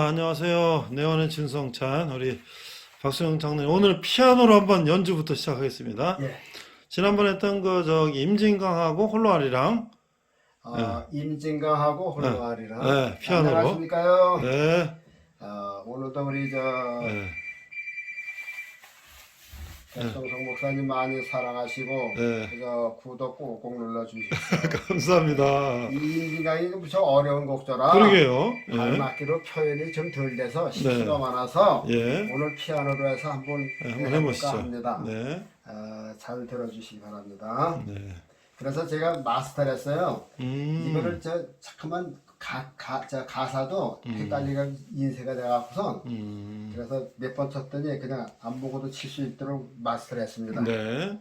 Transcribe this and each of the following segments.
안녕하세요. 내원의 진성찬, 우리 박수영 장로님. 오늘 피아노로 한번 연주부터 시작하겠습니다. 예. 지난번에 했던 임진강하고 홀로아리랑, 임진강하고 예, 홀로아리랑. 피아노로. 안녕하십니까요? 네, 오늘도 우리 네, 백성성 목사님 많이 사랑하시고 네. 구독 꾹꾹 눌러주십시오. 감사합니다. 이 임진강이 무척 어려운 곡조라 그러게요. 다른 예, 악기로 표현이 좀 덜 돼서 네. 실수가 많아서 예, 오늘 피아노로 해서 한번 한번 해볼까 해보시죠. 합니다. 네, 잘 들어주시기 바랍니다. 네. 그래서 제가 마스터를 했어요. 이거를 잠깐만 가사도 헷갈리가 인쇄가 돼갖고선 그래서 몇 번 쳤더니 그냥 안 보고도 칠 수 있도록 마스터를 했습니다. 네.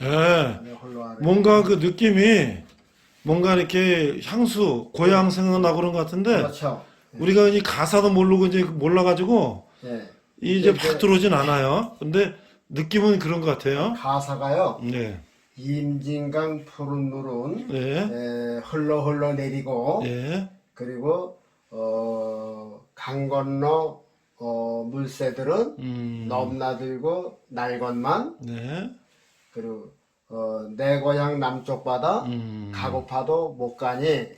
예. 홀로아리. 뭔가 그 느낌이 뭔가 이렇게 향수, 고향 생각나고 그런 것 같은데 그렇죠. 우리가 이 가사도 모르고 이제 몰라가지고 예. 이제 막 들어오진 않아요. 근데 느낌은 그런 것 같아요. 가사가요. 네, 임진강 푸른 물은 네, 흘러 내리고 네, 그리고 강 건너 물새들은 넘나들고 날것만 네, 그리고 내 고향 남쪽 바다 가고파도 못 가니 예,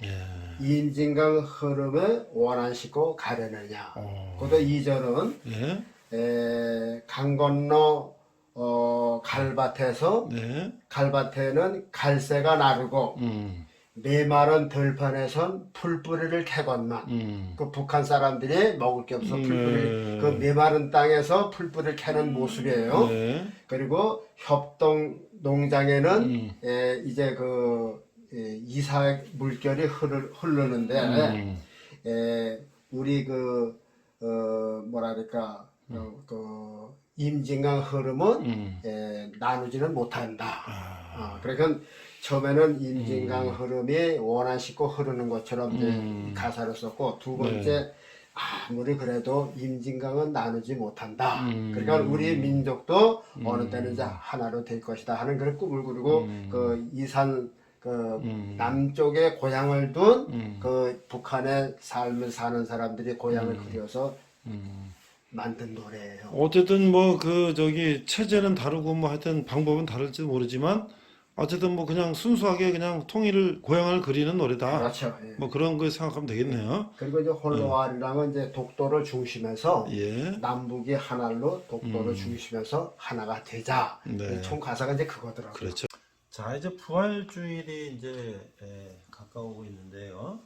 임진강 흐름에 원한 싣고 가려느냐. 그것도 2절은 네, 강 건너 갈밭에서 네, 갈밭에는 갈새가 나르고 메마른 들판에선 풀뿌리를 캐건만 그 북한 사람들이 먹을 게 없어 풀뿌리를 그 메마른 땅에서 풀뿌리를 캐는 모습이에요. 네, 그리고 협동 농장에는 이제 이사 물결이 흐르는데 우리 뭐랄까 임진강 흐름은 나누지는 못한다. 그러니까 처음에는 임진강 흐름이 원한 싣고 흐르는 것처럼 이제 가사를 썼고 두 번째 아무리 그래도 임진강은 나누지 못한다. 그러니까 우리 민족도 어느 때는 이제 하나로 될 것이다 하는 그런 꿈을 꾸리고 그 이산 남쪽에 고향을 둔 북한의 삶을 사는 사람들이 고향을 그려서 만든 노래예요. 어쨌든 뭐 체제는 다르고 뭐 하여튼 방법은 다를지 모르지만 어쨌든 뭐 그냥 순수하게 그냥 고향을 그리는 노래다. 그렇죠. 예. 뭐 그런 거 생각하면 되겠네요. 그리고 이제 홀로아리랑은 이제 독도를 중심해서 예, 남북이 하나로 독도를 중심해서 하나가 되자. 네. 총 가사가 이제 그거더라고요. 그렇죠. 자, 이제 부활주일이 이제 가까우고 있는데요.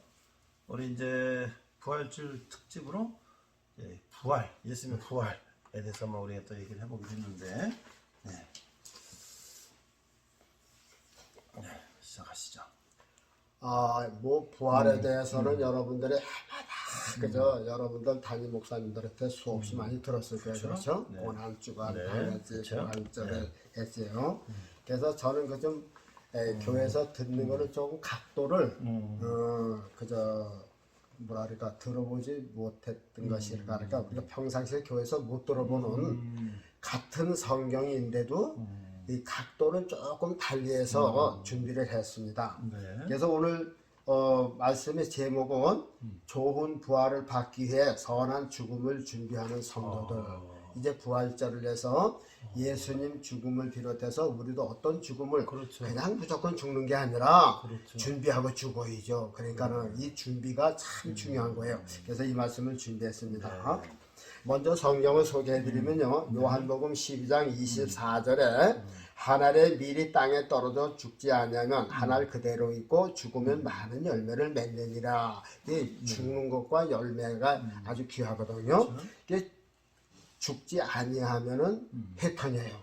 우리 이제 부활주일 특집으로 예수님의 부활에 대해서 한번 우리가 또 얘기를 해보기로 했는데, 시작하시죠. 뭐 부활에 대해서는 여러분들이 그죠? 여러분들 담임 목사님들한테 수없이 많이 들었을 거예요, 그렇죠? 네. 고난주간, 네. 반야제, 그렇죠. 고난절에 했어요. 그래서 저는 그 좀 교회에서 듣는 거는 조금 각도를 그저 뭐라 그럴까 들어보지 못했던 것일까 그러니까 우리가 평상시에 교회에서 못 들어보는 같은 성경인데도 이 각도를 조금 달리해서 준비를 했습니다. 네. 그래서 오늘 말씀의 제목은 좋은 부활을 받기 위해 선한 죽음을 준비하는 성도들. 이제 부활절을 해서 예수님 죽음을 비롯해서 우리도 어떤 죽음을 그렇죠. 그냥 무조건 죽는 게 아니라 그렇죠. 준비하고 죽어야죠. 그러니까는 이 준비가 참 중요한 거예요. 그래서 이 말씀을 준비했습니다. 먼저 성경을 소개해드리면요. 요한복음 12장 24절에 한 알에 밀이 땅에 떨어져 죽지 아니하면 한 알 그대로 있고 죽으면 많은 열매를 맺느니라. 이 죽는 것과 열매가 아주 귀하거든요. 이게 죽지 아니하면은 해탄이에요.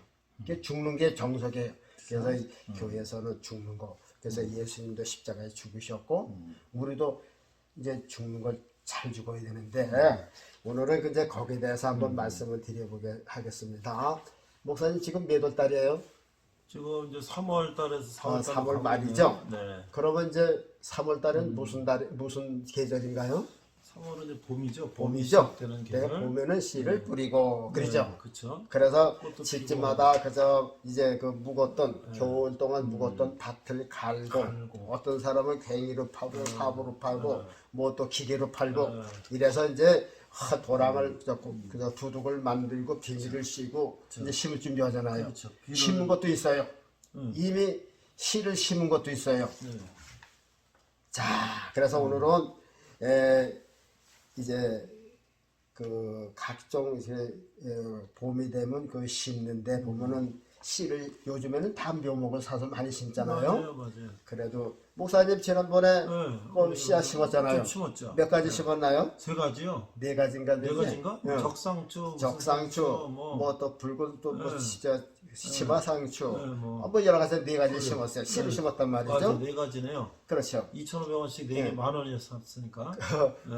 이게 죽는 게 정석이에요. 그래서 이 교회에서는 죽는 거. 그래서 예수님도 십자가에 죽으셨고 우리도 이제 죽는 걸 잘 죽어야 되는데 오늘은 이제 거기에 대해서 한번 말씀을 드려보게 하겠습니다. 목사님 지금 몇 월 달이에요? 지금 이제 3월 달에서 4월 달 3월 말이죠? 네. 그러면 이제 3월 달은 무슨 계절인가요? 3월은 이제 봄이죠. 봄이죠. 되는 내가 계절. 봄에는 씨를 뿌리고 그러죠. 그렇죠. 그래서 꽃도 집집마다 그저 이제 그 묵었던 겨울 동안 묵었던 밭을 갈고 어떤 사람은 괭이로 팔고 삽으로 팔고 뭐 또 기계로 팔고 이래서 이제 도랑을 그저 두둑을 만들고 비닐을 씌고 이제 심을 준비하잖아요. 그렇죠. 심은 것도 있어요. 이미 씨를 심은 것도 있어요. 자, 그래서 오늘은 이제 그 각종 이제 봄이 되면 그 심는데 보면은 씨를 요즘에는 담벼목을 사서 많이 심잖아요. 맞아요. 그래도 목사님 지난번에 그 씨앗 심었잖아요. 좀 심었죠. 몇 가지 심었나요? 3가지요. 네 가지인가? 네 가지인가? 응. 적상추, 적상추, 뭐 뭐 또 붉은 또뭐 네. 치마상추, 뭐. 뭐 여러 가지 네 가지 심었어요. 씨를 심었단 말이죠. 맞아, 4가지네요. 그렇죠. 2,500원씩 4개 10,000원이었 샀으니까.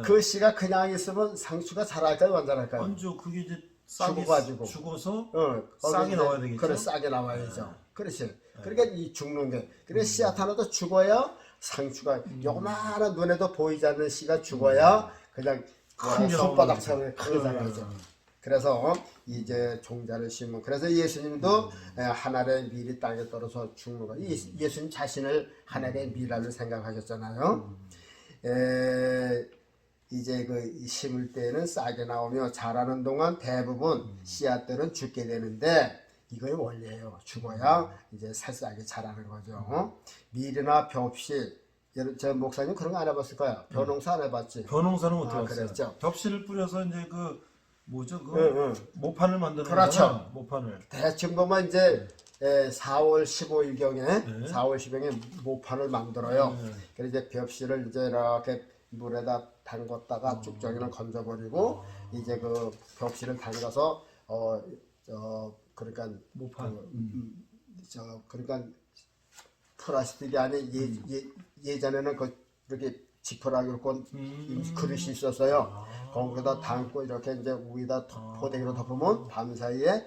그 씨가 그냥 있으면 상추가 자랄까요, 안 자랄까요? 완주 그게 이제 싹이 죽어가지고. 죽어서 거기 싹이 이제 나와야 되겠죠? 그래, 싹이 나와야죠. 그렇지. 그러니까 이 죽는 게. 그래, 씨앗 하나도 죽어야 상추가 요만한 눈에도 보이지 않는 씨가 죽어야 그냥 큰 손바닥처럼 크게 자라죠. 그래서 이제 종자를 심은. 그래서 예수님도 한 알의 밀이 땅에 떨어져 죽는 거. 예수님 자신을 한 알의 밀알로 생각하셨잖아요. 이제 그 심을 때는 싹이 나오며 자라는 동안 대부분 씨앗들은 죽게 되는데 이거의 원리예요. 죽어야 이제 새싹이 자라는 거죠. 밀이나 벽실, 저 목사님 그런 거 안 해봤을 거야. 벼농사 안 해봤지? 벼농사는 못 해봤어요. 그랬죠. 벽실을 뿌려서 이제 그 뭐죠? 그 모판을 만드는 그렇죠. 거잖아요. 모판을. 대충 보면 이제 4월 15일경에 4월 10일경에 모판을 만들어요. 그래서 이제 벽실을 이제 이렇게 물에다 담궜다가 쭉정이는 건져버리고 이제 그 벽실을 담가서 그러니까 모판. 그러니까 플라스틱이 아닌 예전에는 그 이렇게 지퍼라기로 건 그릇이 있었어요. 거기다 담고 이렇게 이제 위에다 포대기로 덮으면 밤 사이에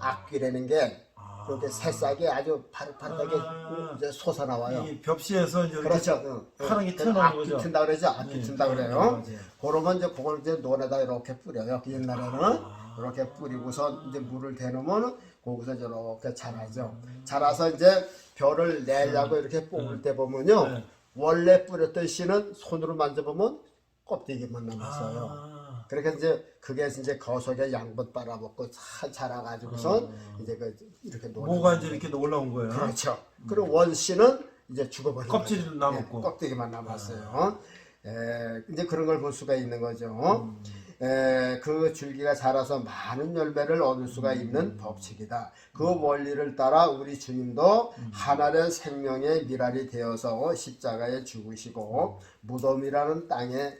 악귀라는 게 그렇게 새싹이 아주 파릇파릇하게 이제 솟아나와요. 이 벽시에서 이제 그렇죠. 파랑이 튀어나오는 거죠. 악귀 튼다 그러죠. 악귀 튼다 그래요. 맞아요. 그러면 이제 그걸 이제 논에다 이렇게 뿌려요. 그 옛날에는 이렇게 뿌리고서 이제 물을 대놓으면 거기서 이렇게 자라죠. 자라서 이제 벼를 내려고 이렇게 뽑을 때 보면요. 원래 뿌렸던 씨는 손으로 만져보면 껍데기만 남았어요. 그러니까 이제 그게 이제 거석에 양분 빨아먹고 잘 자라가지고선 이제 그 이렇게 뭐가 이제 이렇게 올라온 거예요. 그렇죠. 그리고 원씨는 이제 죽어버린 껍질이 거죠. 남았고. 껍데기만 남았어요. 이제 그런 걸 볼 수가 있는 거죠. 그 줄기가 자라서 많은 열매를 얻을 수가 있는 법칙이다. 그 원리를 따라 우리 주님도 하나의 생명의 밀알이 되어서 십자가에 죽으시고 무덤이라는 땅에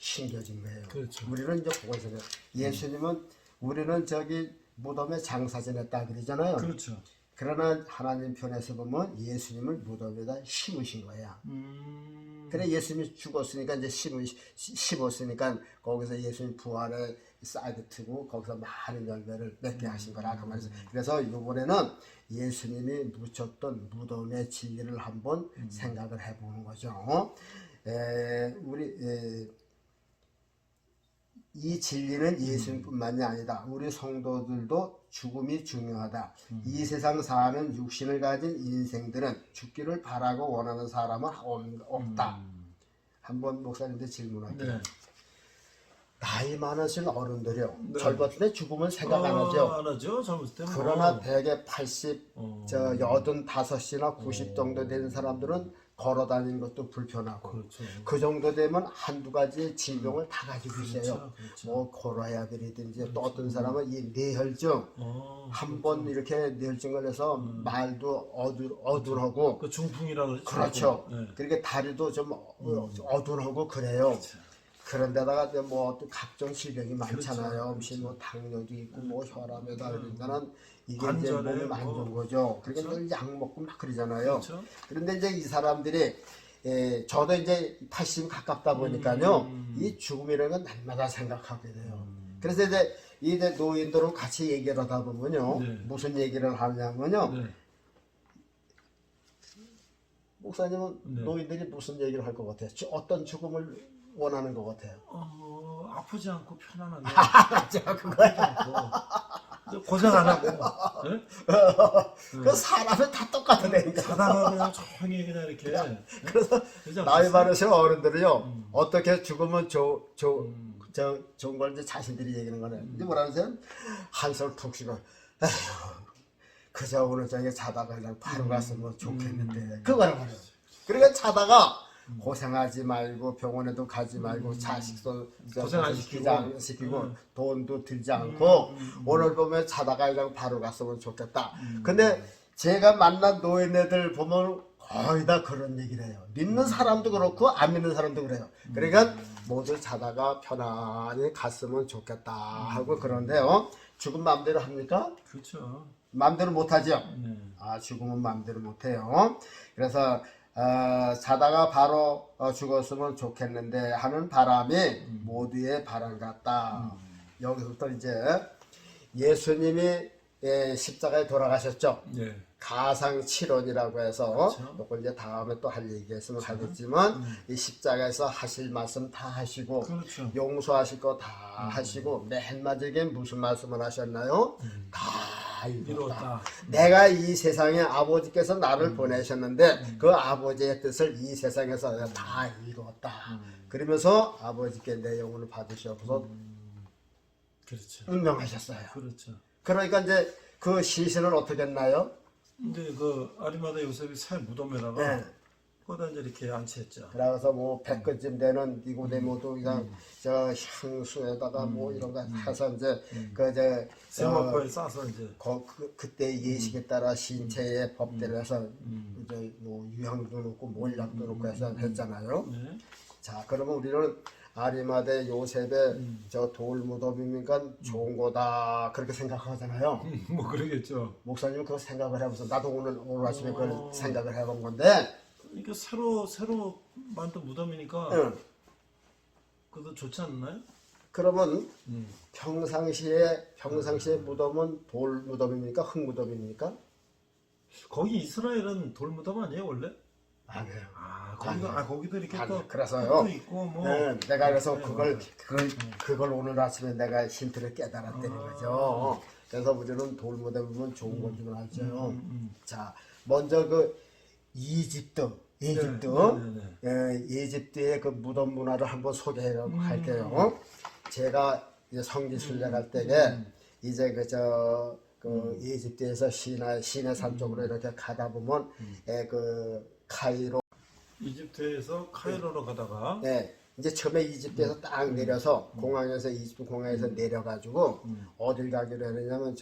심겨진 거예요. 그렇죠. 우리는 이제 그것을 예수님은 우리는 저기 무덤에 장사 지냈다 그러잖아요. 그렇죠. 그러나 하나님 편에서 보면 예수님을 무덤에다 심으신 거야. 그래 예수님이 죽었으니까 이제 심었으니까 거기서 예수님 부활의 싹이 트고 거기서 많은 열매를 맺게 하신 거라 그 말이죠. 그래서 이번에는 예수님이 묻혔던 무덤의 진리를 한번 생각을 해보는 거죠. 이 진리는 예수님뿐만이 아니다. 우리 성도들도 죽음이 중요하다. 이 세상 사는 육신을 가진 인생들은 죽기를 바라고 원하는 사람은 없다. 한번 목사님한테 질문할게요. 네. 나이 많으신 어른들이요. 네. 젊었을 때 죽음은 생각 안 하죠. 안 하죠. 젊었을 때. 그러나 대개 80, 85이나 90 정도 되는 사람들은 걸어 다니는 것도 불편하고 그렇죠. 그 정도 되면 한두 가지 질병을 다 가지고 있어요. 그렇죠. 뭐 고라야들이든지 또 어떤 사람은 이 뇌혈증 한 번 이렇게 뇌혈증 걸려서 말도 어둔하고 그 중풍이라고 그렇죠. 네. 그렇게 다리도 좀 어둔하고 그래요. 그런데다가 뭐 또 각종 질병이 많잖아요. 무슨 뭐 당뇨도 있고 뭐 혈압에다 그러니까는 이게 이제 관절에 몸에 안 좋은 거죠. 그러니까 늘 약 먹고 막 그러잖아요. 그렇죠. 그런데 이제 이 사람들이 저도 이제 80이 가깝다 보니까요. 이 죽음이라는 건 날마다 생각하게 돼요. 그래서 이제 노인들은 같이 얘기를 하다 보면요. 네. 무슨 얘기를 하냐면요. 네. 목사님은 네. 노인들이 무슨 얘기를 할 것 같아요? 어떤 죽음을 원하는 것 같아요? 아프지 않고 편안하게. 맞아, 그거야. 고생 안 하고. 네? 그 사람은 다 똑같으니까. 자다가 그냥 조용히 그냥 이렇게. 네? 그래서 그러지 나이 않겠어요? 많으신 어른들이요. 어떻게 죽으면 좋은 걸 이제 자신들이 얘기하는 거네. 이제 뭐라 하세요? 한술 푹 쉬고, 에휴, 그저 오늘 저녁에 자다가 그냥 바로 갔으면 좋겠는데. 그거란 말이에요. 그러니까 자다가 고생하지 말고 병원에도 가지 말고 자식도 고생 안 시키고 돈도 들지 않고 오늘 보면 자다가 그냥 바로 갔으면 좋겠다. 근데 제가 만난 노인네들 보면 거의 다 그런 얘기를 해요. 믿는 사람도 그렇고 안 믿는 사람도 그래요. 그러니까 모두 자다가 편안히 갔으면 좋겠다 하고 그런데요. 죽은 마음대로 합니까? 그렇죠. 마음대로 못하죠. 네. 죽으면 마음대로 못해요. 그래서 자다가 바로 죽었으면 좋겠는데 하는 바람이 모두의 바람 같다. 여기서부터 이제 예수님이 십자가에 돌아가셨죠. 네. 가상칠언이라고 해서 그렇죠. 이걸 이제 다음에 또 할 얘기했으면 하겠지만 이 십자가에서 하실 말씀 다 하시고 그렇죠. 용서하실 거 다 하시고 맨 마지막에 무슨 말씀을 하셨나요? 다 이루었다. 내가 이 세상에 아버지께서 나를 보내셨는데 그 아버지의 뜻을 이 세상에서 내가 다 이루었다. 그러면서 아버지께 내 영혼을 받으셔서 그렇죠. 운명하셨어요. 그렇죠. 그러니까 이제 그 시신을 어떻게 했나요? 근데 그 아리마다 요셉이 새 무덤에다가 네. 거기다 이제 이렇게 안치했죠. 그래서 뭐 100근쯤 되는 니고데모도 그냥 저 향수에다가 뭐 이런 거 해서 이제 그저 세마포에 싸서 이제 그때 예식에 따라 신체의 법대로 해서 이제 뭐 유향도 넣고 몰약도 넣고 해서 했잖아요. 네. 자, 그러면 우리는 아리마대 요셉의 저 돌무덤이니까 좋은 거다 그렇게 생각하잖아요. 뭐 그러겠죠. 목사님은 그거 생각을 해보세요. 나도 오늘 아침에 그걸 생각을 해본 건데. 그러니까 새로 만든 무덤이니까 응. 그것도 좋지 않나요? 그러면 평상시에 무덤은 돌 무덤입니까? 흙 무덤입니까? 거기 이스라엘은 돌무덤 아니에요 원래? 아니에요. 거기도 이렇게 또 그래서요. 흙도 있고 뭐. 네, 내가 그래서 네, 그걸 오늘 아침에 내가 힌트를 깨달았다는 거죠. 그래서 우리는 돌 무덤이면 좋은 건 줄 알죠. 자, 먼저 그 이집트의 그 무덤 문화를 한번 소개해 할게요. 제가 이제 성지 순례할 때에 이제 그 이집트에서 시내 산 쪽으로 이렇게 가다 보면 그 카이로 이집트에서 카이로로 가다가 이제 처음에 이집트에서 딱 내려서 공항에서 이집트 공항에서 내려가지고 어딜 가기로 했냐면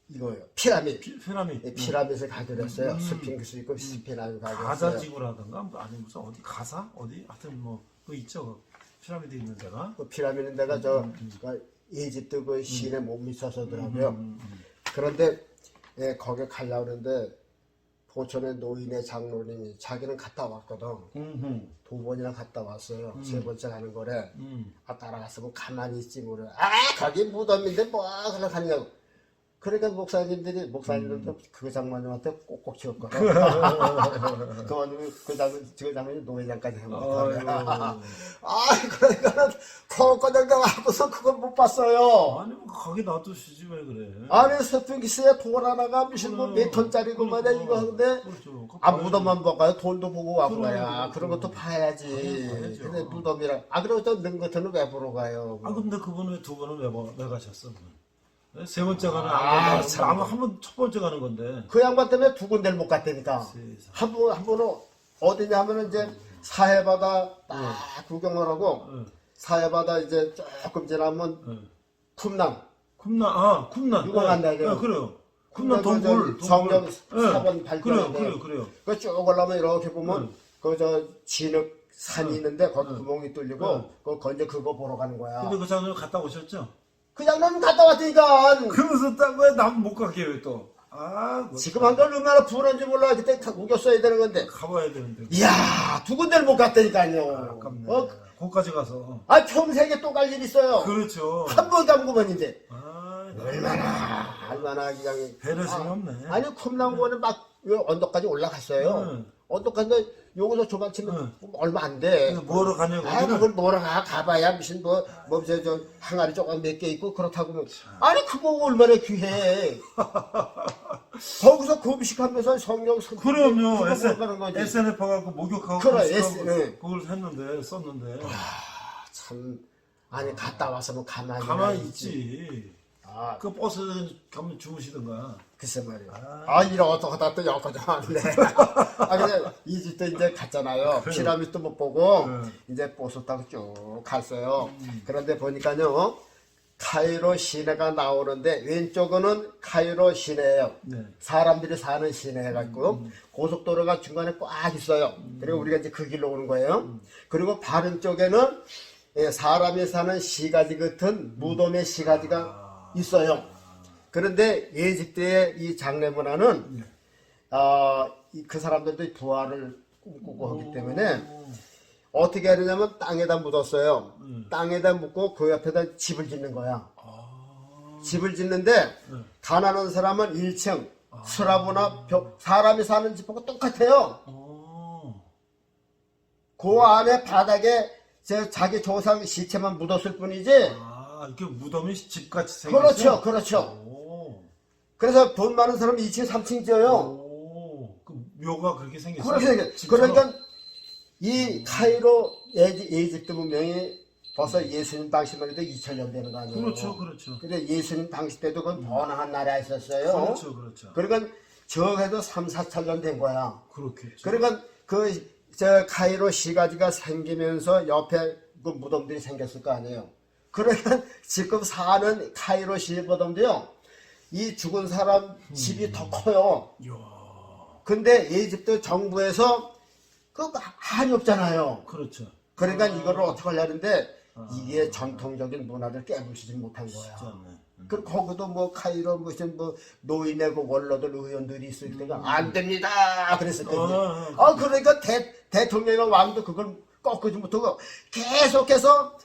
이거예요. 피라밋을 가기로 했어요. 스핑크스 있고 피라밋 가기로 했어요. 가자 지구라든가 아니 무슨 어디 가사 어디 하여튼 뭐 그 있죠. 피라미드 있는 데가. 그 피라밋은 데가 이집트 그 시내 못 미쳐서더라고요. 그런데 예, 거기 가려고 그러는데 포천의 노인의 장로님이 자기는 갔다 왔거든. 두 번이나 갔다 왔어요. 세 번째 가는 거래. 아, 따라갔으면 가만히 있지 뭐래. 아, 거기 무덤인데 뭐 그냥 가냐고. 그러니까 목사님들도 그 장로님한테 꼭꼭 치웠거든. 그 장로님 노회장까지 해먹었다. 아, 그러니까는 거기까지 와고서 그걸 못 봤어요. 아니 뭐 거기 놔두시지 왜 그래? 아니 서핑기스에 돌 하나가 무슨 뭐 몇 톤짜리고 말이야 이거 하는데 그렇죠. 아 무덤만 볼까요? 돈도 보고 와고 그럼, 가야 그런 것도 봐야지. 봐야죠. 근데 무덤이랑 아 그리고 또 능 것들은 왜 보러 가요? 아 근데 그분은 두 번은 왜 가셨어? 세 번째 가는 아, 안 참. 가고 한번 첫 번째 가는 건데. 그 양반 때문에 두 군데를 못 갔다니까. 세상. 한 번은 어디냐 하면은 이제 사해바다 딱 구경을 하고 사해바다 이제 조금 지나면 쿰남 쿰난. 유명한 데죠. 네, 그래요. 쿰난 동굴. 성령 네. 사번 발견인데 그래요. 그 쭉 올라오면 이렇게 보면 그 저 진흙 산이 있는데 거기 구멍이 뚫리고 그 건져 그거 보러 가는 거야. 근데 그 장면 갔다 오셨죠? 그 장로님 갔다 왔으니까 그러면서 딱왜남 못 가게 왜 또? 아, 뭐 지금 한걸 얼마나 불안지 몰라. 그때 다 우겼어야 되는 건데. 가봐야 되는데. 이야 두 군데를 못 갔다니까요. 아깝네. 어? 거기까지 가서. 아 평생에 또 갈 일 있어요. 그렇죠. 한 번 간구만인데 아, 얼마나 그냥 배려심이 없네. 아니 컵나무는 막 언덕까지 올라갔어요. 언덕까지 여기서 조만치면 얼마 안 돼. 그래서 뭐하러 가냐고. 아 그걸 뭐라 가봐야 무슨 저 항아리 조각 몇 개 있고 그렇다고 아니 그거 얼마나 귀해. 거기서 금식하면서 성령 그럼요. 거지. SNF 가고 목욕하고 그래, 금식하고 그걸 했는데 썼는데. 참 아니 갔다 와서는 가만히 있지. 아 그 버스 가면 주무시던가. 글쎄 말이야. 아 이러고 갔다 또 여기까지 왔네. 아 근데 이 집도 이제 갔잖아요. 피라미드도 못 보고 이제 버스 타고 쭉 갔어요. 그런데 보니까요 카이로 시내가 나오는데 왼쪽은 카이로 시내예요. 네. 사람들이 사는 시내 같고 고속도로가 중간에 꽉 있어요. 그리고 우리가 이제 그 길로 오는 거예요. 그리고 바른 쪽에는 예, 사람이 사는 시가지 같은 무덤의 시가지가 있어요. 그런데 예집대의 이 장례문화는 그 사람들도 부활을 꿈꾸고 하기 때문에 어떻게 하느냐면 땅에다 묻었어요. 땅에다 묻고 그 옆에다 집을 짓는 거야. 집을 짓는데 가난한 사람은 1층 수라보나 사람이 사는 집하고 똑같아요. 그 안에 바닥에 자기 조상 시체만 묻었을 뿐이지. 이렇게 무덤이 집같이 생겼어요? 그렇죠. 그래서 돈 많은 사람은 2층, 3층 지어요. 그 묘가 그렇게 생겼어요? 그렇게 생겼어요. 그러니까 이 카이로 에집트 문명이 벌써 예수님 당시만 해도 2000년 되는 거 아니에요? 그렇죠. 근데 예수님 당시 때도 그 번화한 나라였었어요. 그렇죠. 그러니까 적어도 3, 4천년 된 거야. 그렇겠죠. 그러니까 저 카이로 시가지가 생기면서 옆에 그 무덤들이 생겼을 거 아니에요. 그러니까 지금 사는 카이로 시보다도요, 이 죽은 사람 집이 더 커요. 이야. 근데 이집트 정부에서 그 한이 없잖아요. 그렇죠. 그러니까 이거를 어떻게 하려는데 이게 전통적인 문화를 깨부수지 못한 거야. 그 거기도 뭐 카이로 무슨 뭐 노인의 그 원로들 의원들이 있을 때가 안 됩니다. 그랬을 때. 그러니까 대통령이나 왕도 그걸 꺾지 못하고 계속해서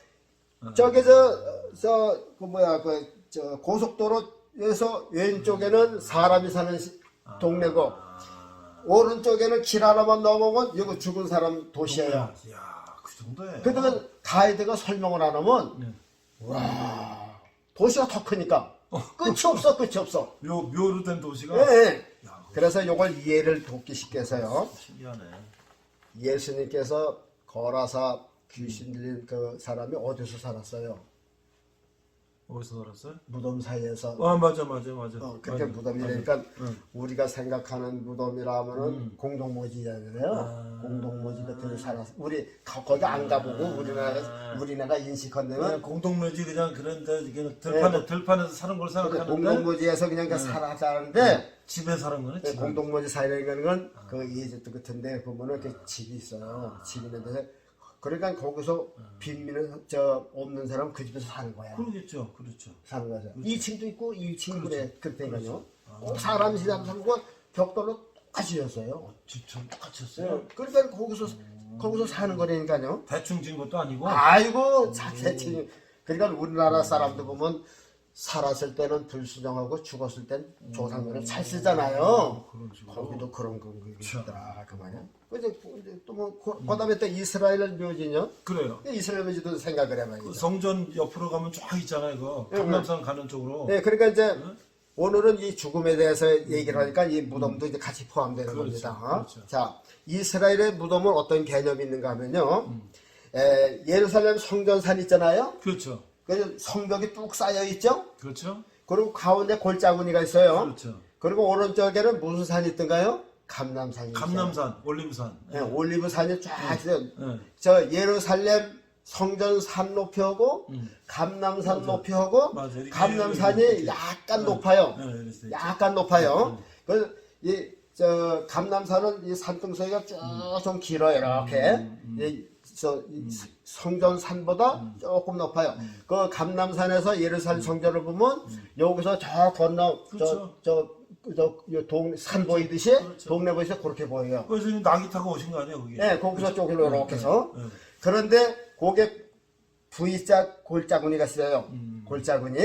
저기 고속도로에서 왼쪽에는 사람이 사는 동네고 오른쪽에는 길 하나만 넘어오면 여기 죽은 사람 도시예요. 이야, 그 정도예요. 근데 가이드가 설명을 안 하면 와 도시가 더 크니까 끝이 없어. 묘로 된 도시가. 예. 야, 그래서 이걸 이해를 돕기 쉽게 해서요. 신기하네. 예수님께서 거라사 귀신 들린 그 사람이 어디서 살았어요? 어디서 살았어요? 무덤 사이에서. 맞아. 그렇게 무덤이니까 우리가 생각하는 무덤이라 하면은 공동모지잖아요. 공동모지 같은 데 살았어. 우리 거기 안 가보고 우리나라 인식한 데는 공동묘지 그냥 그런데 이게 들판에서 사는 걸 생각하는데 공동모지에서 그냥 살았는데 집에 사는 거네. 집에. 공동모지 사이라는 건 그 이집트 같은데 보면은 이렇게 집이 있어요. 집이 있는데 그러니까 거기서 빈민은 저 없는 사람 그 집에서 사는 거야. 그러겠죠. 그렇죠. 사는 거죠. 그렇죠. 2층도 있고 1층 그래. 그때가요. 그렇죠. 꼭 사람 시장 살고 벽돌로 똑같이 졌어요. 집처럼 똑같이 였어요. 그러니까 거기서 사는 거라니까요. 대충 진 것도 아니고. 아이고 자세히. 그러니까 우리나라 사람들 보면 살았을 때는 불순종하고 죽었을 땐 조상들을 잘 쓰잖아요. 그런 식으로. 거기도 그런 거 있더라 그 말이야. 이제 또뭐 그다음에 또 이스라엘 묘지요. 그래요. 이스라엘 묘지도 생각을 해봐야죠. 그 성전 옆으로 가면 쫙 있잖아요. 그 감남산 가는 쪽으로. 네, 그러니까 이제 오늘은 이 죽음에 대해서 얘기를 하니까 이 무덤도 이제 같이 포함되는 그렇죠, 겁니다. 그렇죠. 자, 이스라엘의 무덤은 어떤 개념이 있는가 하면요. 예루살렘 성전산 있잖아요. 그렇죠. 그 성벽이 뚝 쌓여 있죠. 그렇죠. 그리고 가운데 골짜구니가 있어요. 그렇죠. 그리고 오른쪽에는 무슨 산이 있던가요? 감남산이 있어요. 감남산, 올림산. 네, 올리브산이 쫙 있어요. 네. 저 예루살렘 성전 산 높이하고 감남산 높이하고 맞아. 이렇게 감남산이 이렇게. 약간 높아요. 네, 그랬어요. 약간 높아요. 저 감남산은 이 산등성이가 쭉 좀 길어요. 이렇게 이 성전 산보다 조금 높아요. 그 감남산에서 예루살렘 성전을 보면 여기서 저 건너 그렇죠. 산 보이듯이 그렇죠. 동네 보이듯이 그렇게 보여요. 그래서 낙이 타고 오신 거 아니에요, 그게? 네, 거기서 쪽으로 이렇게 해서. 네. 그런데 거기에 V자 골짜구니가 있어요. 골짜구니.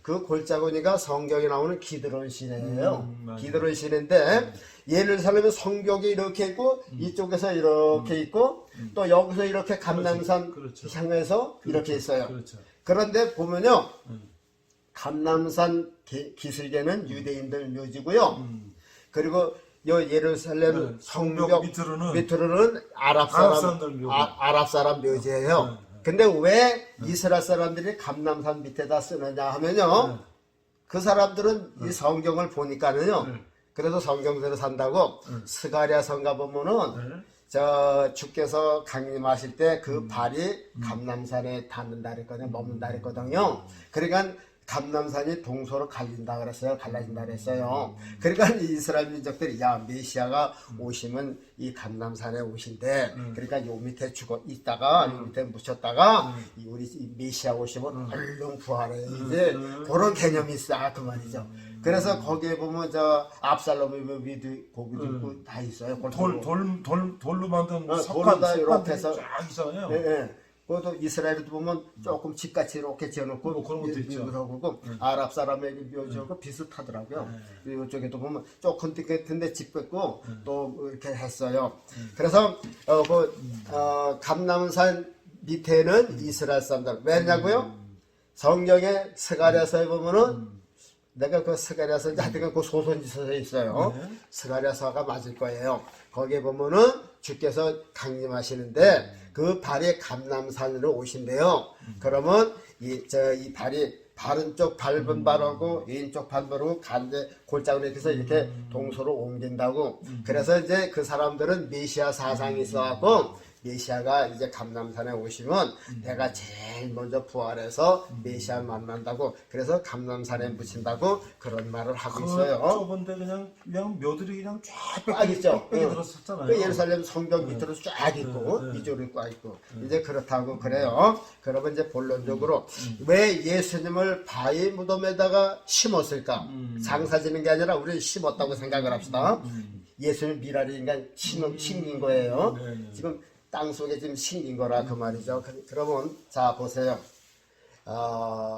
그 골짜구니가 성경에 나오는 기드론 시내예요. 맞아요. 기드론 시내인데 예루살렘은 성벽이 이렇게 있고 이쪽에서 이렇게 있고 또 여기서 이렇게 감남산 그렇죠. 향해서 이렇게 있어요. 그렇죠. 그런데 보면요. 감남산 기슭에는 유대인들 묘지고요. 그리고 요 예루살렘 성벽 밑으로는 아랍 사람 묘지예요. 근데 왜 이스라엘 사람들이 감남산 밑에다 쓰느냐 하면요. 그 사람들은 이 성경을 보니까는요. 그래도 성경대로 산다고 스가랴 성가 보면은 저 주께서 강림하실 때 그 발이 감남산에 닿는다 그랬거든요. 머문다 그랬거든요. 그러니까 감남산이 동서로 갈린다 그랬어요. 갈라진다 그랬어요. 그러니까 이스라엘 민족들이 야 메시아가 오시면 이 감남산에 오신대. 그러니까 요 밑에 죽어 있다가 요 밑에 묻혔다가 우리 메시아 오시면 얼른 부활해. 이제 그런 개념이 있어. 그 말이죠. 그래서 거기에 보면 저 압살롬의 묘비도 거기도 있고 다 있어요. 돌로 만든 돌로 석판 다 이렇게 해서 쫙 있잖아요. 예. 그것도 이스라엘도 보면 조금 집같이 이렇게 지어놓고 뭐 그런 것도 있죠. 그러고 아랍 사람의 묘지하고 비슷하더라고요. 그리고 이쪽에도 보면 조금 같은데 집 같고 또 이렇게 했어요. 그래서 감남산 밑에는 이스라엘 사람들 왜냐고요? 성경에 스가랴서에 보면은 내가 그 스가랴서 하여튼 그 소선지서에 있어요. 스가랴서가 맞을 거예요. 거기에 보면은 주께서 강림하시는데 그 발이 감남산으로 오신대요. 그러면 이 발이 바른 쪽 밟은 발하고 왼쪽 발하고 간데 골짜기로 해서 이렇게 동서로 옮긴다고. 그래서 이제 그 사람들은 메시아 사상이 있어갖고 메시아가 이제 감남산에 오시면 내가 제일 먼저 부활해서 메시아 만난다고. 그래서 감남산에 묻힌다고 그런 말을 하고 있어요. 좁은데 그냥 묘들이 그냥 쫙 있죠. 들었었잖아요. 그 예루살렘 성벽 밑으로 쫙 있고 이쪽으로 꽉 있고 이제 그렇다고 그래요. 그러면 이제 본론적으로 왜 예수님을 바위 무덤에다가 심었을까? 장사 지는 게 아니라 우리는 심었다고 생각을 합시다. 예수님 미랄이니까 심긴 거예요. 지금 땅 속에 지금 심긴 거라 그 말이죠. 그러면 자 보세요.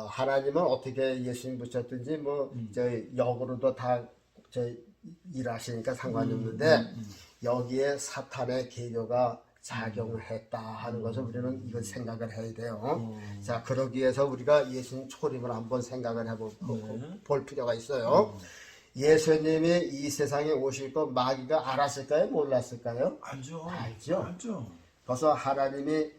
하나님은 어떻게 예수님 붙였든지 뭐 저희 역으로도 다 일하시니까 상관이 없는데 여기에 사탄의 계교가 작용했다 하는 것을 우리는 이걸 생각을 해야 돼요. 자 그러기 위해서 우리가 예수님 초림을 한번 생각을 해볼 필요가 있어요. 예수님이 이 세상에 오실 거 마귀가 알았을까요? 몰랐을까요? 알죠. 벌써 하나님이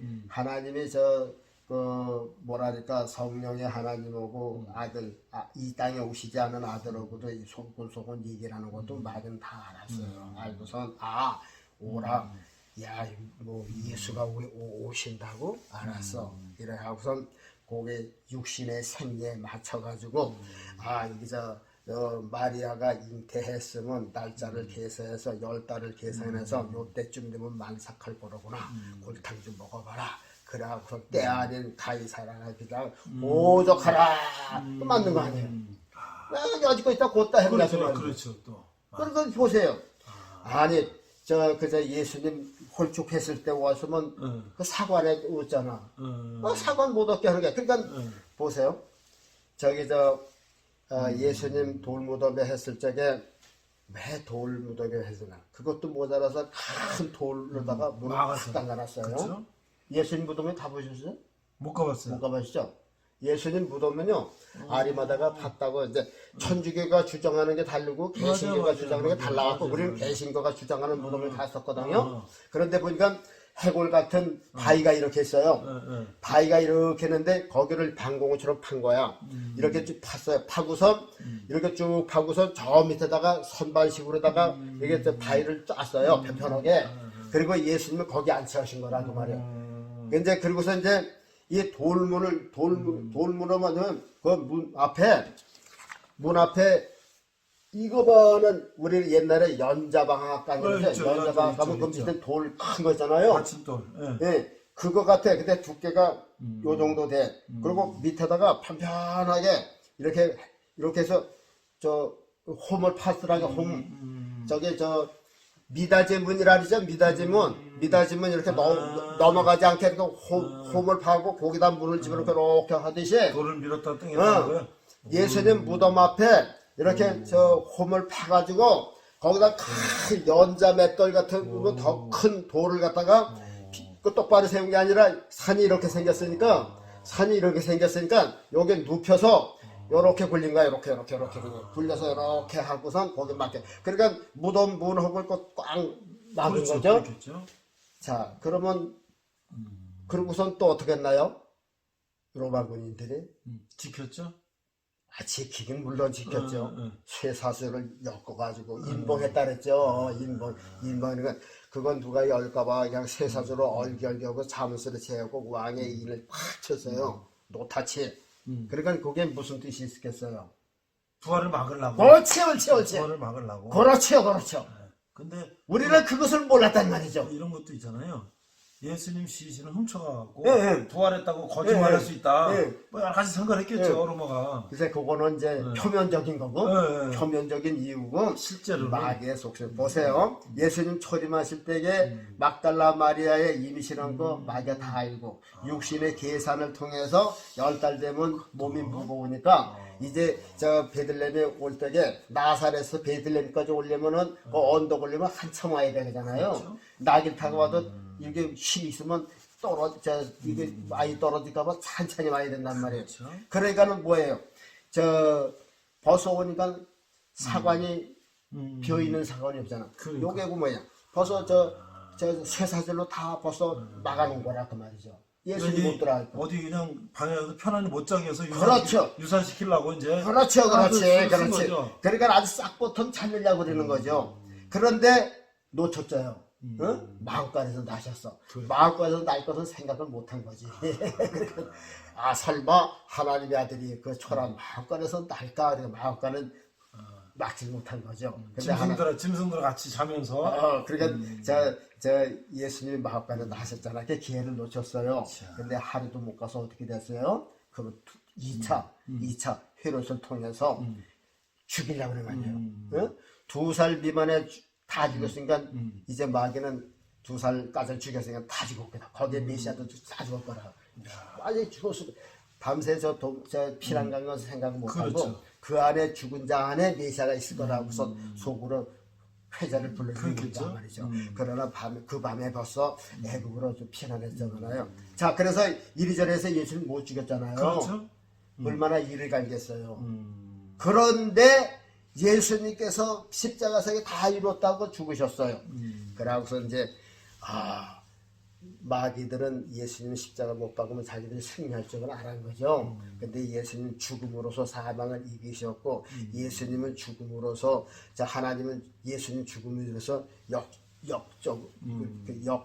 뭐랄까 성령의 하나님하고 아들 이 땅에 오시지 않은 아들하고도 소곤소곤 얘기를 하는 것도 마귀는 다 알았어요. 알고선 오라. 야 뭐 예수가 오신다고 알았어. 이래 하고선 거기에 육신의 생리에 맞춰가지고 여기 마리아가 잉태했으면 날짜를 계산해서 10달을 계산해서 요때쯤 되면 만삭할 거로구나. 골탕 좀 먹어봐라. 그래갖고 때 아닌 가이사라나 그냥 오죽하라. 또 맞는 거 아니에요. 여지껏 있다 곧다 해보자. 그렇죠 또. 그러니까 보세요. 아니 그저 예수님 홀쭉했을 때 왔으면 그 사관에 웃잖아. 사관 못 얻게 하는 게. 그러니까 보세요. 저기 예수님 돌무덤에 했을 적에 왜 돌무덤에 했으나 그것도 모자라서 큰 돌로다가 문을 탁 담가놨어요. 그렇죠? 예수님 무덤에 가보셨어요? 못 가봤어요. 못 가보시죠? 예수님 무덤은요 아리마다가 봤다고 이제 천주교가 주장하는 게 다르고 개신교가 주장하는 게 달라갖고 우리는 개신교가 주장하는 무덤을 갔었거든요. 그런데 보니까 해골 같은 바위가 이렇게 있어요. 바위가 이렇게 했는데 거기를 방공호처럼 판 거야. 이렇게 쭉 팠어요. 파고선 이렇게 쭉 파고선 저 밑에다가 선반식으로다가 이게 바위를 짰어요. 편편하게. 그리고 예수님은 거기 앉혀하신 거라고 말이에요. 이제 그리고서 이제 이 돌문을 만들면 그 문 앞에 이거는 우리 옛날에 연자방앗간이었죠. 그렇죠. 연자방앗 가면 그 밑에 돌 큰 거 있잖아요. 받침돌. 예, 그거 같아. 근데 두께가 요 정도 돼. 그리고 밑에다가 편편하게 이렇게 해서 홈을 파스라게 저게 미닫이 문이라 그러죠. 미닫이 문 이렇게 넘어가지 않게 이렇게 홈을 파고 거기다 문을 집어넣고 이렇게 하듯이 돌을 밀었다 당겼다는 거예요. 예수님 무덤 앞에 이렇게 홈을 파가지고 거기다 큰 연자 맷돌 같은 더 큰 돌을 갖다가 그 똑바로 세운 게 아니라 산이 이렇게 생겼으니까 여기 눕혀서 요렇게 굴린 거야. 요렇게 굴려서 요렇게 하고선 거기 맞게. 그러니까 무덤 문허을 꽉 막은 거죠. 그렇겠죠. 자, 그러면 그러고선 또 어떻게 했나요? 로마 군인들이 지켰죠? 지키긴 물론 지켰죠. 쇠사슬을 엮어가지고 인봉했다 그랬죠. 인봉이니까 그건 누가 열까봐 그냥 쇠사슬로 얼결겨고 자물쇠를 채우고 왕의 인을 팍 쳤어요. 노타치. 그러니까 그게 무슨 뜻이 있겠어요? 부활을 막으려고. 그렇지. 부활을 막으려고. 그렇죠. 근데 우리는 그것을 몰랐단 말이죠. 이런 것도 있잖아요. 예수님 시신을 훔쳐가고 예. 부활했다고 거짓말할 수 있다. 예. 뭐 여러 가지 생각했겠죠. 로마가. 그래서 그거는 이제 표면적인 거고 표면적인 이유고 실제로 마귀의 속셈 보세요. 예수님 초림하실 때에 막달라 마리아의 임신한 거 마귀가 다 알고 육신의 계산을 통해서 10달 되면 몸이 무거우니까 이제 베들레헴에 올 때에 나사렛에서 베들레헴까지 오려면은 그 언덕 오려면 한참 와야 되잖아요. 그렇죠. 낙일 타고 와도 이게 힘이 있으면 이게 많이 떨어질까봐 천천히 와야 된단 말이에요. 그렇죠. 그러니까는 뭐예요? 벗어오니까 사관이 비어있는 사관이 없잖아. 그러니까. 요게 뭐야? 벌써 쇠사슬로 다 벌써 막아놓은 거라 그 말이죠. 예수님 못 들어갈 거. 어디 그냥 방에서 편안히 못 자게 해서 그렇죠. 유산시키려고 이제. 그렇지. 쓴 거죠. 그러니까 아주 싹보통 찾으려고 그러는 거죠. 그런데 놓쳤어요. 마음간에서 나셨어. 마음간에서 날 것은 생각을 못한 거지. 설마 하나님의 아들이 그 초란 마음간에서 날까? 그러니까 마음간은 막지 못한 거죠. 근데 짐승들 같이 자면서. 그러니까 예수님이 마음간에 나셨잖아. 그 기회를 놓쳤어요. 근데 하루도 못 가서 어떻게 됐어요? 그럼 2차 헤롯을 통해서 죽이려고 그런 거 아니에요. 2살 미만에 다 죽였으니까 이제 마귀는 2살까지 죽였으니까 다 죽었거든. 거기에 메시아도 다 죽을 거라. 아니 죽었어. 밤새 저 피난간 건 생각 못하고 그렇죠. 그 안에 죽은 자 안에 메시아가 있을 거라고서 속으로 회자를 불러주는 거 말이죠. 그러나 그 밤에 벌써 애국으로 좀 피난했잖아요. 자, 그래서 이리저리 해서 예수님 못 죽였잖아요. 그렇죠. 얼마나 이를 갈겠어요. 그런데 예수님께서 십자가상에 다 이뤘다고 죽으셨어요. 그러고서 이제 마귀들은 예수님 십자가 못 박으면 자기들이 승리할 줄은 알았는 거죠. 근데 예수님 죽음으로서 사망을 이기셨고 예수님은 죽음으로서 하나님은 예수님 죽음으로서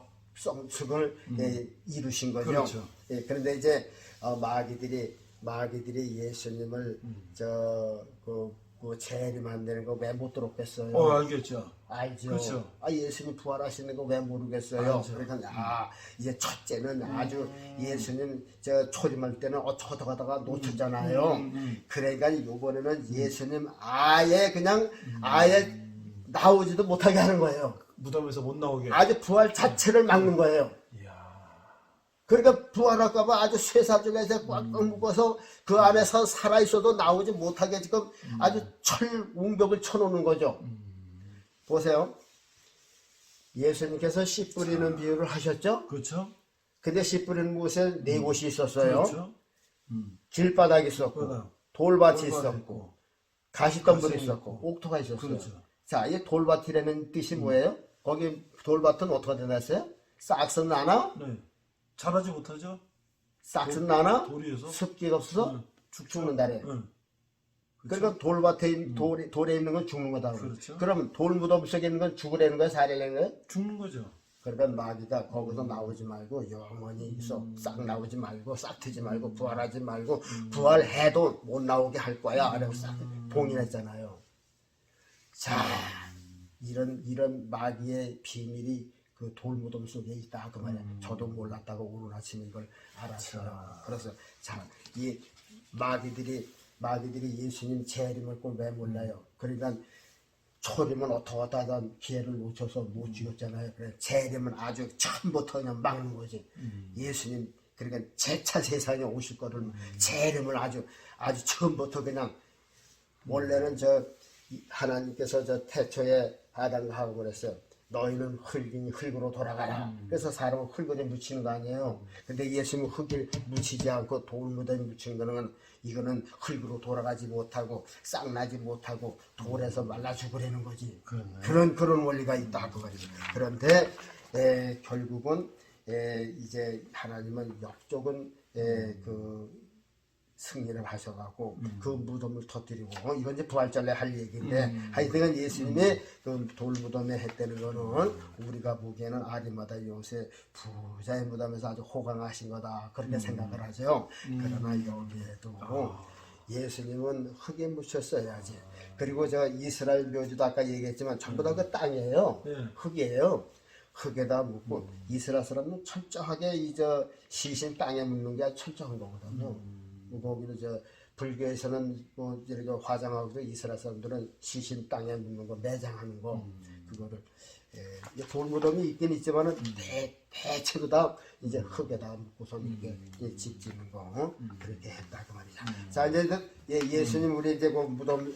역성승을 이루신 거죠. 그렇죠. 그런데 이제 마귀들이 예수님을 그 재림한다는 거 왜 못 들었겠어요? 알겠죠. 알죠. 그렇죠. 예수님 부활하시는 거 왜 모르겠어요? 알죠. 그러니까 이제 첫째는 아주 예수님 저 초림할 때는 어쩌다 가다가 놓쳤잖아요. 그러니까 이번에는 예수님 아예 그냥 아예 나오지도 못하게 하는 거예요. 무덤에서 못 나오게. 아주 부활 자체를 막는 거예요. 이야. 그러니까 부활할까봐 아주 쇠사중에서 꽉꽉 묶어서 그 안에서 살아있어도 나오지 못하게 지금 아주 철 웅벽을 쳐놓는 거죠. 보세요. 예수님께서 씨 뿌리는 비유를 하셨죠? 그렇죠. 근데 씨 뿌리는 곳에 네 곳이 있었어요. 그렇죠. 길바닥이 있었고, 바닥. 돌밭이 돌밭이 있었고, 있고, 가시덤불이 가시 있었고, 있고. 옥토가 있었어요. 그렇죠. 자, 이 돌밭이라는 뜻이 뭐예요? 거기 돌밭은 어떻게 되났어요? 싹슨 나나? 네. 잘하지 못하죠. 싹슨 나나? 돌이어서. 습기가 없어서 응. 죽는다래. 응. 그러니까 돌밭에 돌에 있는 건 죽는 거다. 그렇죠. 그럼 돌무덤 속에 있는 건 죽으라는 거야, 살이라는 거야? 죽는 거죠. 그러니까 마귀가 거기서 나오지 말고 영원히 있어. 싹 나오지 말고 싹 트지 말고 부활하지 말고 부활해도 못 나오게 할 거야. 라고 싹 봉인했잖아요. 자, 이런 마귀의 비밀이 그 돌무덤 속에 있다 그 말이야. 저도 몰랐다고 오늘 아침에 이걸 알았어요. 그래서 자, 이 마귀들이 예수님 재림을 꼭 왜 몰라요? 그러니까 초림은 어떻게 하던 기회를 놓쳐서 못 죽였잖아요. 그래 재림은 아주 처음부터 그냥 막는 거지. 예수님 그러니까 재차 세상에 오실 거를 재림을 아주 처음부터 그냥 원래는 저 하나님께서 저 태초에 아담과 하고 그랬어요. 너희는 흙이니 흙으로 돌아가라. 그래서 사람은 흙에 묻히는 거 아니에요. 근데 예수님은 흙에 묻히지 않고 돌무덤에 묻히는 거는 이거는 흙으로 돌아가지 못하고 싹나지 못하고 돌에서 말라 죽으려는 거지. 그런 원리가 있다 그 말이죠. 그런데 결국은 이제 하나님은 역적은 그 승리를 하셔가고 그 무덤을 터뜨리고 이건 이제 부활절에 할 얘기인데 하여튼 예수님이 그 돌무덤에 했다는 거는 우리가 보기에는 아리마다 요새 부자의 무덤에서 아주 호강하신 거다 그렇게 생각을 하죠. 그러나 여기에도 예수님은 흙에 묻혔어야지. 그리고 저 이스라엘 묘지도 아까 얘기했지만 전부 다 그 땅이에요. 흙이에요. 흙에다 묻고 이스라엘 사람은 철저하게 이 저 시신 땅에 묻는 게 철저한 거거든요. 거기는 저 불교에서는 뭐 이렇게 화장하고도 이스라엘 사람들은 시신 땅에 묻는 거 매장하는 거 그거를 돌무덤이 있긴 있지만은 대체로 다 이제 흙에다 묻고서 이렇게 짓는 거 그렇게 했다 그 말이죠. 자 이제 예수님 우리 이제 그 무덤